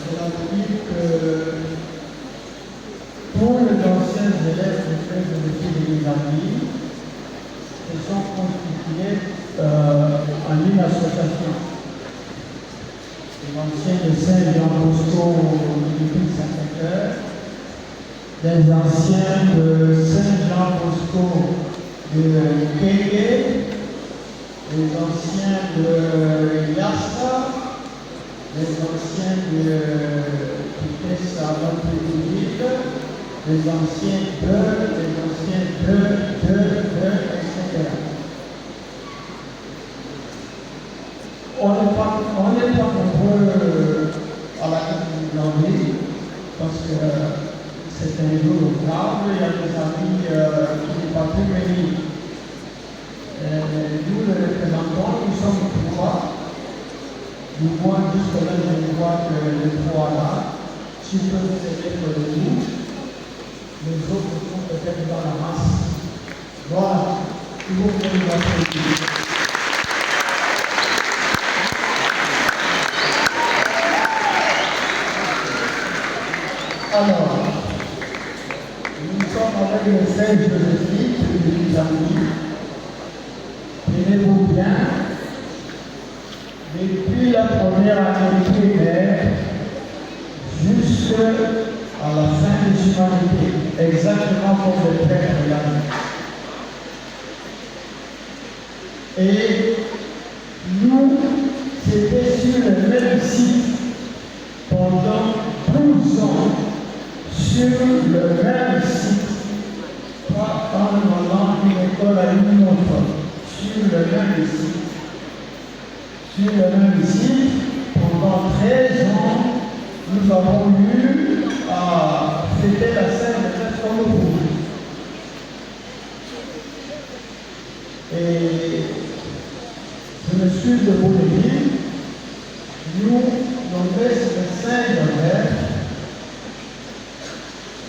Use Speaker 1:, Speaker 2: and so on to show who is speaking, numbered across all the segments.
Speaker 1: cela veut dire que pour les anciens élèves de frères et de filles de l'église Avenir, se sont constitués en une association. Les anciens de Saint-Jean Bosco de l'église Sacré-Cœur, les anciens de Saint-Jean Bosco de Kéké, les anciens de Yassa, les anciens de Kitessa Montpellier, les anciens etc. On n'est pas nombreux à la Gambie parce que c'est un jour grave, il y a des amis qui n'ont pas pu venir. Nous, les représentants, nous sommes trois. Du moins, jusque-là, je vois que les trois là, s'ils peuvent s'aider pour le nous, les autres sont peut-être dans la masse. Voilà, il faut que nous applaudir. Alors, nous sommes avec le frère Joséphine de l'église Avenir. Tenez-vous bien, depuis la première année primaire jusqu'à la fin de l'humanité, exactement comme le frère regarde. Et nous, c'était sur le même site pendant 12 ans, sur le même site, pas en allant une école à une autre, sur le même site. Sur le même site, pendant 13 ans, nous avons eu à fêter la scène de Saint Rouge. Et je me suis de vous le dire, nous, nos messes de Saint-Joseph,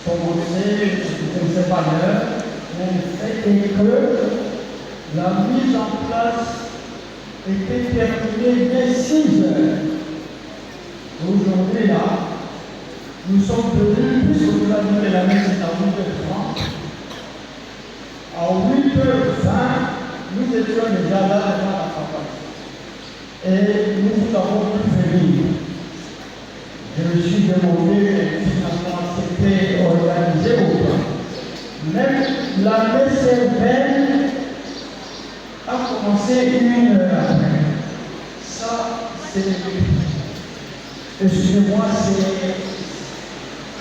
Speaker 1: commencé, je ne sais pas l'heure, mais c'était que la mise en place était terminée dès 6 heures. Aujourd'hui, là, nous sommes venus, puisque nous avons fait la messe à 8h30. À 8h20, nous étions déjà là devant la campagne. Et nous avons pu venir. Je me suis demandé, finalement, c'était organisé ou pas. Même la messe urbaine a commencé 1 heure après. Ça, c'est, excusez-moi,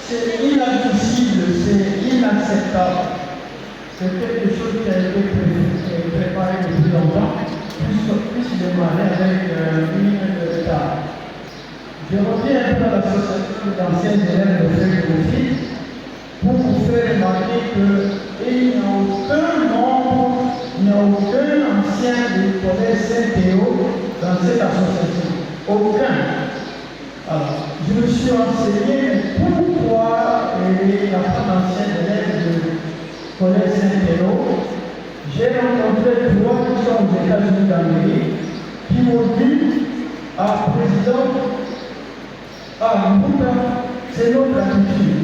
Speaker 1: c'est inadmissible, c'est inacceptable. C'est quelque chose qui a été préparé depuis longtemps, puisse démarrer avec 1 minute de retard. Je reviens un peu à l'association d'anciens élèves de frères et filles pour vous faire remarquer qu'il n'y a aucun membre, il n'y a aucun ancien du collège Saint-Théo dans cette association. Aucun. Alors, je me suis renseigné pourquoi il n'y a pas d'anciens élèves du collège Saint-Théo. J'ai rencontré 3 qui sont aux États-Unis d'Amérique qui m'ont dit à président, c'est notre habitude.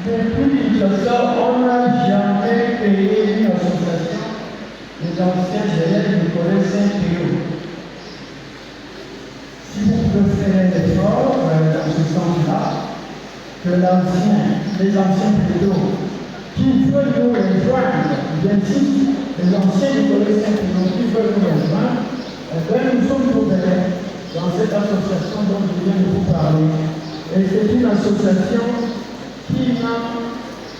Speaker 1: Depuis Kinshasa, on n'a jamais créé une association des anciens élèves du collège Saint-Théo. Si vous pouvez faire un effort dans ce sens-là, que les anciens plutôt, qui veulent nous rejoindre, j'insiste, les anciens du collège Saint-Théo qui veulent nous rejoindre, nous sommes ouverts dans cette association dont je viens de vous parler. Et c'est une association qui n'a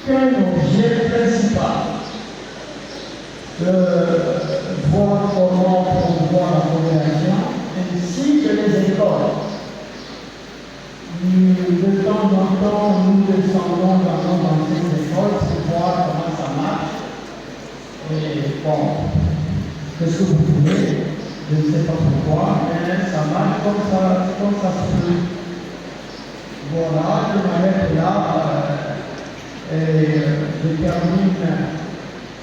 Speaker 1: qu'un objet principal, voir comment promouvoir la population, ainsi que les écoles. De temps en temps, nous descendons dans nos anciennes écoles pour voir comment ça marche. Et bon, qu'est-ce que vous voulez? Je ne sais pas pourquoi, mais ça marche comme ça se peut. Voilà, je m'arrête là et je termine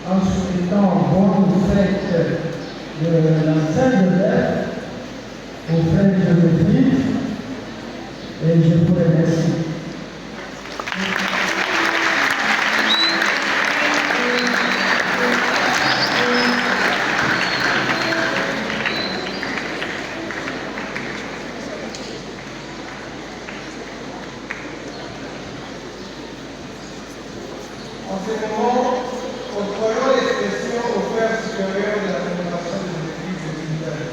Speaker 1: en souhaitant bonne fête de la Saint-Joseph au frère Joséphine et je vous remercie.
Speaker 2: ce moment, octroyons l'expression au Père supérieur de la Fédération des Églises occidentales.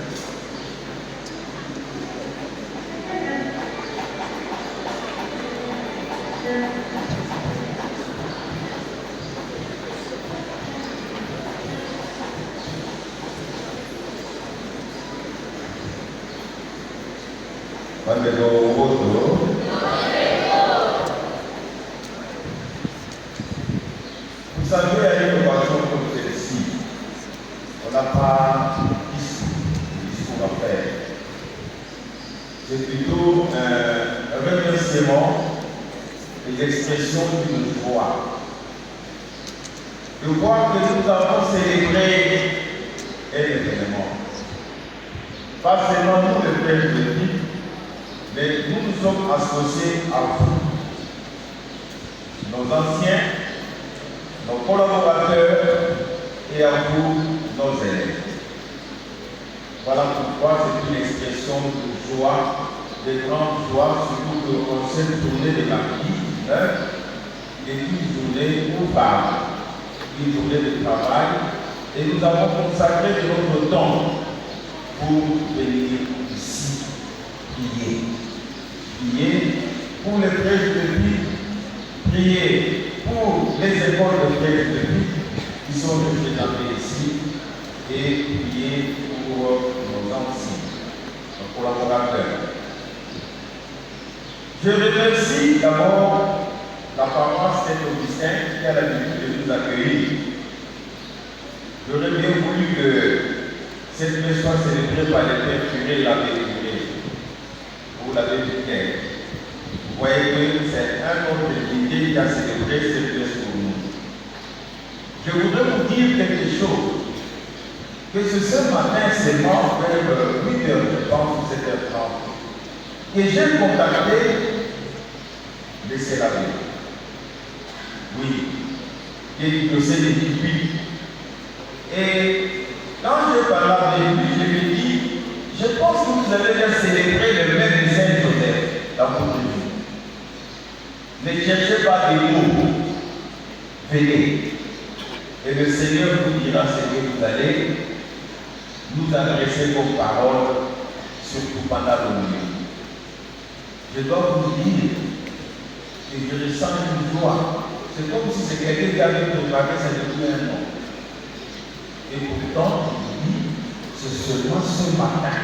Speaker 3: Vous savez, à une occasion comme celle-ci, on n'a pas discours à faire. C'est plutôt un remerciement et l'expression d'une joie. De voir que nous avons célébré un événement. Pas seulement nous, les frères de vie, mais nous nous sommes associés à vous, nos anciens, nos collaborateurs et à vous, nos élèves. Voilà pourquoi c'est une expression de joie, de grande joie, surtout qu'en cette journée de la vie, est une journée ouverte, une journée de travail, et nous avons consacré de notre temps pour venir ici prier. Prier pour les frères de vie, prier pour les écoles de frères de vie qui sont représentées ici et prier pour nos anciens, nos collaborateurs. Je remercie d'abord la paroisse Saint-Augustin qui a l'habitude de nous accueillir. J'aurais bien voulu que cette messe soit célébrée par les pères curés et l'abbé curé pour l'abbé Pierre. Vous voyez que c'est un autre invité qui a célébré cette messe pour nous. Je voudrais vous dire quelque chose. Que ce matin, seulement vers 8h, je pense, 7h30, que j'ai contacté le Célabé. Oui, qui est du dossier de Kipi. Et quand je parle avec lui, je lui dis, je pense que vous allez bien célébrer le même de Saint-Joseph dans votre vie. Ne cherchez pas des mots. Venez. Et le Seigneur vous dira ce que vous allez nous adresser vos paroles, surtout pendant le nuit. Je dois vous dire que je ressens une joie. C'est comme si c'est quelqu'un qui avait préparé ça depuis un an. Et pourtant, il dit, c'est seulement ce matin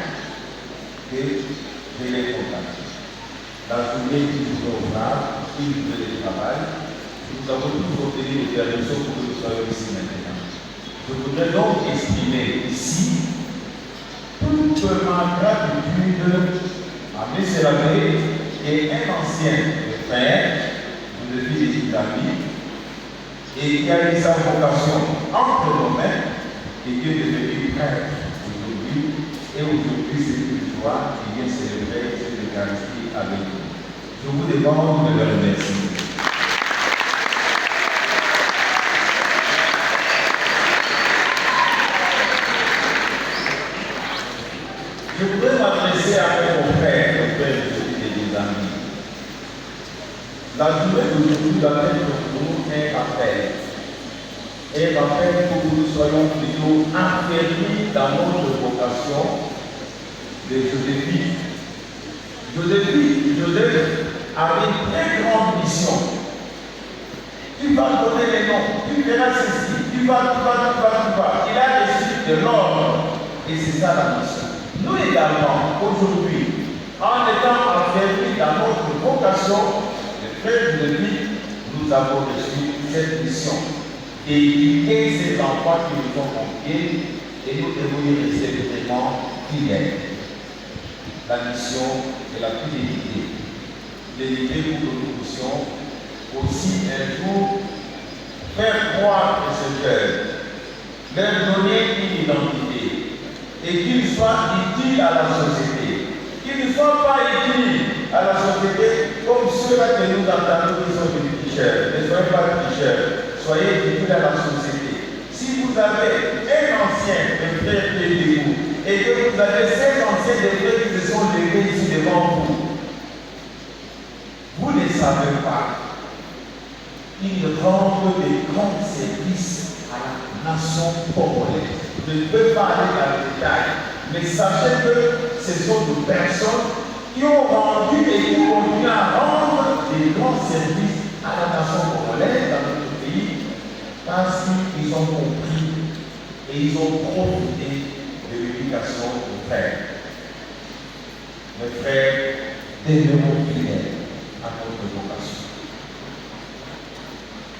Speaker 3: que je l'ai contacté. La journée qui nous ouvrira, une journée de travail, nous avons tous obtenu des permissions pour que nous soyons ici maintenant. Je voudrais donc exprimer ici toute ma gratitude à M. Labbé et un ancien frère de l'église d'Italie et qui a eu sa vocation entre nos mains et qui est devenu prêtre aujourd'hui. Et aujourd'hui, c'est une joie qui vient célébrer cette Eucharistie avec nous. Je vous demande de le remercier. Je voudrais m'adresser à mon frère, le frère et des amis. La journée d'aujourd'hui va être pour nous un rappel. Un rappel pour que nous soyons plutôt affermis dans notre vocation de Joséphine. Joseph avait une très grande mission. Tu vas donner les noms, tu verras ceci, tu vas. Il a reçu de l'ordre. Et c'est ça la mission. Nous également, aujourd'hui, en étant affermis dans notre vocation, les frères de vie, nous avons reçu cette mission d'éduquer ces enfants qui nous ont confiés et nous devons y rester vraiment fidèles. La mission de la fidélité. L'éduquer pour que nous puissions aussi un jour faire croire à ce cœur, leur donner une identité. Et qu'il soit utile à la société. Qu'il ne soit pas utile à la société comme ceux-là que nous entendons qui sont des tricheurs. Ne soyez pas tricheurs, soyez utiles à la société. Si vous avez un ancien de frère près de vous et que vous avez 5 anciens de frères qui se sont levés ici devant vous, vous ne savez pas ils rendent des grands services à la nation congolaise. Je ne peux pas aller dans le détail, mais sachez que ce sont des personnes qui ont rendu et qui continuent à rendre des grands services à la nation congolaise dans notre pays parce qu'ils ont compris et ils ont profité de l'éducation des frères. Mes frères, demeurons fidèles à notre vocation.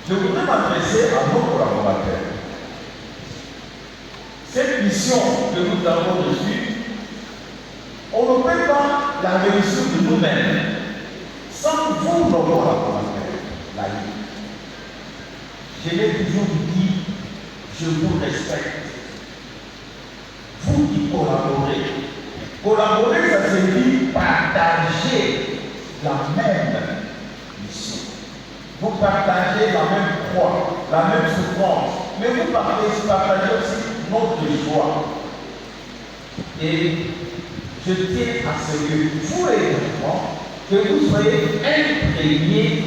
Speaker 3: Je voudrais m'adresser à nos collaborateurs. Cette mission que nous avons reçue, on ne peut pas la réussir de nous-mêmes sans vous, nos collaborateurs. Je l'ai toujours dit, je vous respecte. Vous qui collaborez. Collaborer, ça signifie partager la même mission. Vous partagez la même croix, la même souffrance, mais vous partagez aussi notre joie. Et je tiens à ce que vous et moi, que vous soyez imprégnés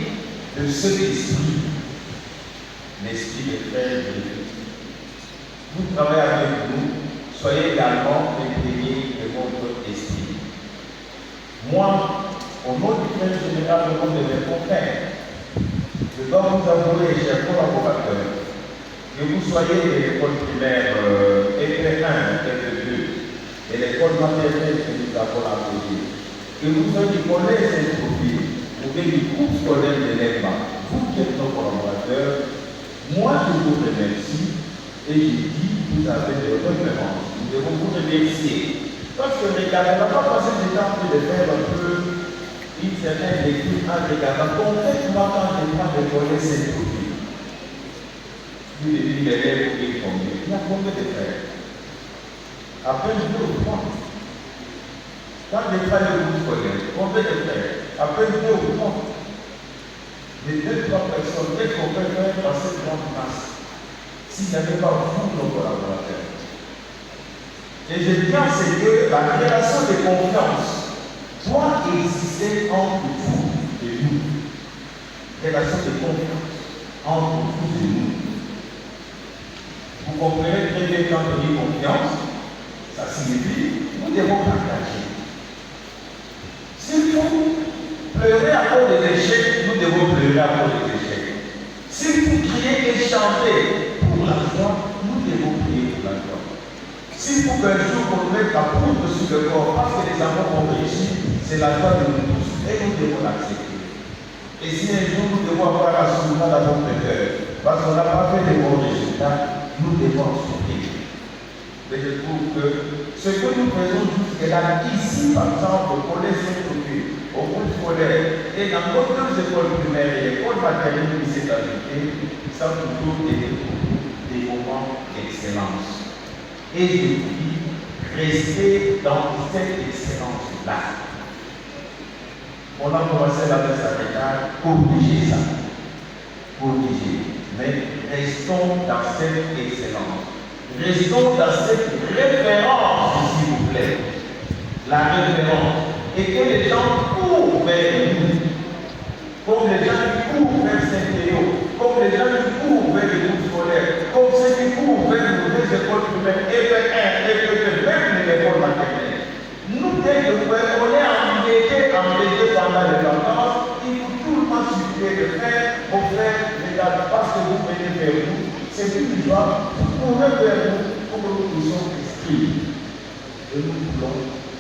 Speaker 3: de cet esprit, l'esprit des frères de Dieu. Vous travaillez avec nous, soyez également imprégnés de votre esprit. Moi, au nom du frère général, au nom de mes confrères, je dois vous avouer, chers collaborateurs, que vous soyez de l'école primaire EP1, EP2, et l'école maternelle que nous avons appelée, que vous soyez du collège Saint-Tropez, ou bien du groupe scolaire de l'EMA, vous qui êtes nos collaborateurs, moi je vous remercie et je dis, vous avez des références, nous devons vous remercier. Parce que regardez, on n'a pas passé du temps de faire un peu une certaine lecture en regardant. Concrètement, quand je prends le collège Saint-Tropez, vous devez dire l'élève qui est combien. Il y a combien de frères? À peine 2 ou 3. Quand je prends le groupe scolaire, combien de frères? À peine 2 ou 3. Les 2-3 personnes, qu'est-ce qu'on peut faire dans cette grande masse s'il n'y avait pas vous, nos collaborateurs? Et je tiens à ce que la relation de confiance doit exister entre vous et nous. Relation de confiance entre vous et nous. Vous comprenez très bien quand on dit confiance, ça signifie nous devons partager. Si vous pleurez à cause des échecs, nous devons pleurer à cause des échecs. Si vous criez et chantez pour la joie, nous devons prier pour la joie. Si vous un jour vous mettez la poudre sur le corps parce que les enfants ont réussi, c'est la joie de nous tous et nous devons l'accepter. Et si un jour nous devons avoir un soulèvement dans notre cœur parce qu'on n'a pas fait de bons résultats, nous devons souffrir. Mais je trouve que ce que nous faisons jusque-là, ici par exemple, au collège Saint-Tropez, au groupe scolaire, et dans d'autres écoles primaires et l'école maternelle qui s'est ajoutée, ça toujours des moments d'excellence. Et je vous dis, restez dans cette excellence-là. On a commencé la messe à l'état, corriger ça. Corriger. Mais restons dans cette excellence. Restons dans cette référence, s'il vous plaît. La référence. Et que les gens courent vers nous. Comme les gens qui courent vers Saint-Théo. Comme les gens qui courent vers les groupes scolaires. Comme ceux qui courent vers les écoles primaires. EP1, EP2, même les écoles maternelles. Nous, dès que on est embêtés pendant les vacances, il faut tout le temps supplier de faire, vos frères, regarde, parce que vous venez vers nous, c'est une joie, vous courez vers nous pour que nous puissions exprimer. Et nous voulons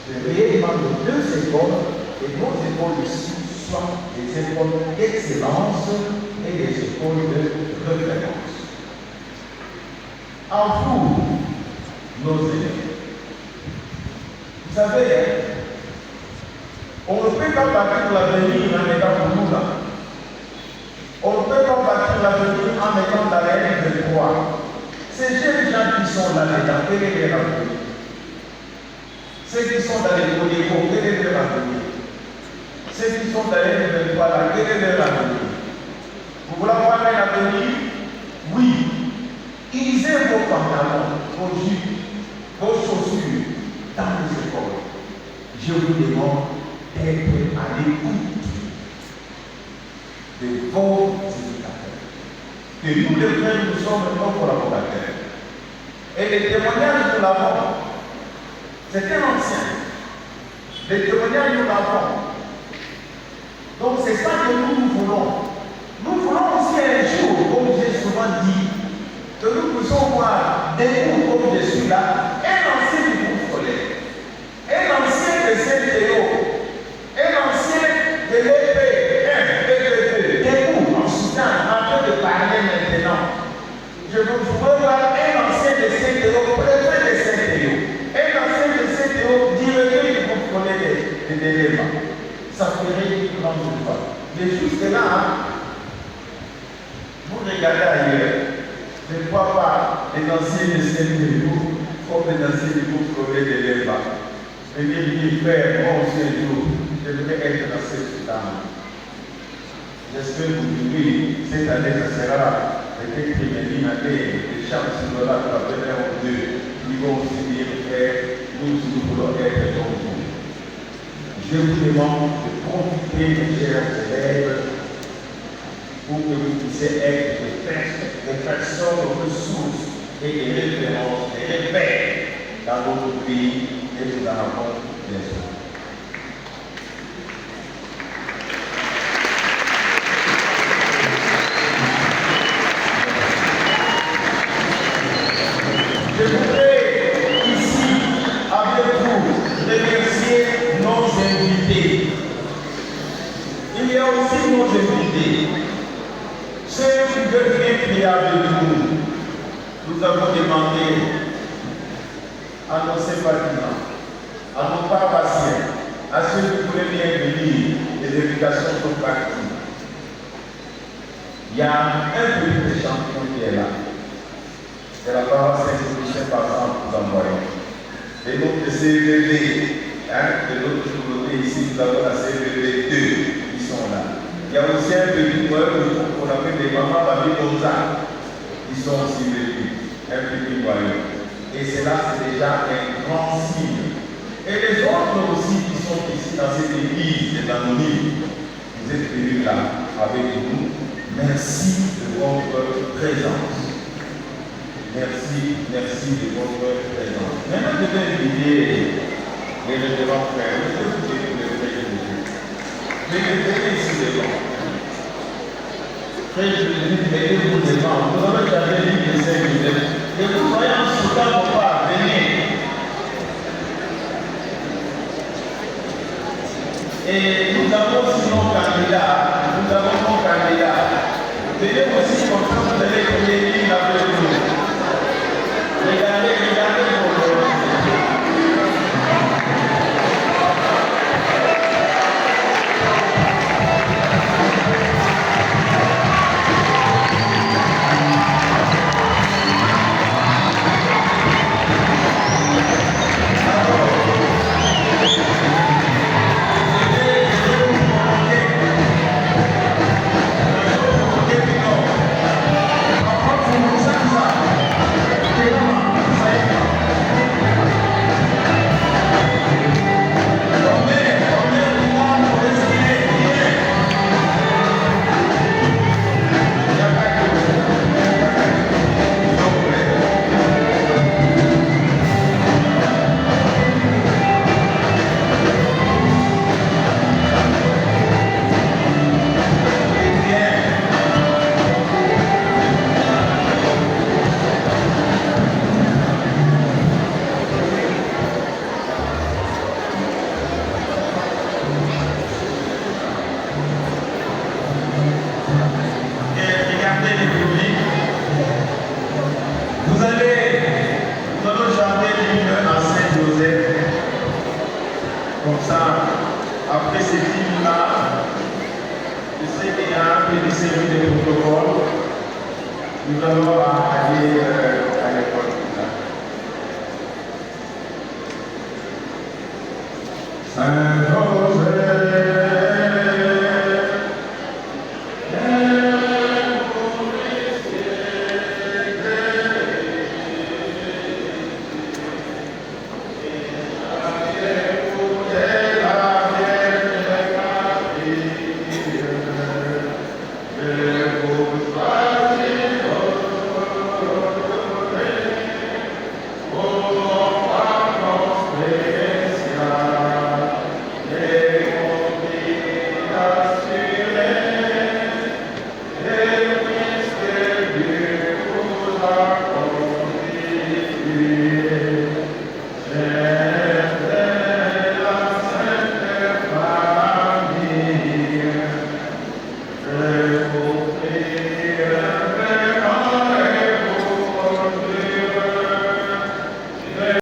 Speaker 3: que réellement nos 2 écoles et nos écoles ici soient des écoles d'excellence et des écoles de référence. En vous, nos élèves. Vous savez, on ne peut pas bâtir l'avenir en étant pour nous là. On ne peut pas bâtir l'avenir en étant dans la haine de croix. Ces jeunes gens qui sont là-dedans, quel est leur avenir? Ceux qui sont dans les Codeco, quel est leur avenir? Ceux qui sont dans les de croix là, quel est leur avenir? Vous voulez avoir un avenir? Oui. Utilisez vos pantalons, vos jupes, vos chaussures dans les écoles. Je vous demande d'être à l'écoute de vos éducateurs. que nous les frères, nous sommes nos collaborateurs. Et les témoignages, nous l'avons. C'était ancien. Les témoignages, nous l'avons. Donc c'est ça que nous voulons. Nous voulons aussi un jour, comme j'ai souvent dit, que nous puissions voir des groupes comme je suis là, un ancien du groupe scolaire, un ancien de Saint-Théo, un ancien de l'EP1, des groupes en Soudan, en train de parler maintenant. Je veux voir un ancien de Saint-Théo, préfet de Saint-Théo, un ancien de Saint-Théo, directeur du groupe scolaire de Déléma. Ça ferait une grande joie. Mais jusque-là, vous regardez ailleurs, je ne vois pas les anciens de Saint-Théo comme les anciens du groupe scolaire de Déléma. Et bien, il fait, moi aussi un jour, je devrais être dans cette dame. J'espère que vous oui, cette année, ça sera peut-être une année de chance sur le lac, la première ou deux, qui vont aussi bien faire, nous voulons être comme vous. Je vous demande de profiter, mes chers élèves, pour que vous puissiez être des personnes ressources et des références, des repères dans votre pays et nous en avons bien sûr. Je voudrais ici, avec vous, remercier nos invités. Il y a aussi nos invités. Ceux qui veulent bien prier avec nous, nous avons demandé à nos sympathisants, à nos paroissiens, à ceux qui voulaient bien venir, les invitations sont parties. Il y a un petit champion qui est là. C'est la paroisse Saint-Michel par exemple, nous envoyons. Et notre CVV, de l'autre côté ici, nous avons la CVV 2, qui sont là. Il y a aussi un petit noyau qu'on appelle les mamans Babi Gonza, qui sont aussi venus, un petit noyau. Et cela, c'est déjà un grand signe. Et les autres aussi qui sont ici dans cette église, les anonymes, vous êtes venus là avec nous. Merci de votre présence. Merci de votre présence. Maintenant, je vais inviter les référents frères. Je vais vous dire le frère de Jésus. Venez ici devant. Frère de Jésus, mettez-vous devant. Vous avez jamais dit de 5 minutes. Et vous voyez en soudan ou pas, venez. Et nous avons aussi nos candidats. Venez aussi comme ça, vous allez prier l'île avec nous. Regardez pour le... Nous allons aller à l'école.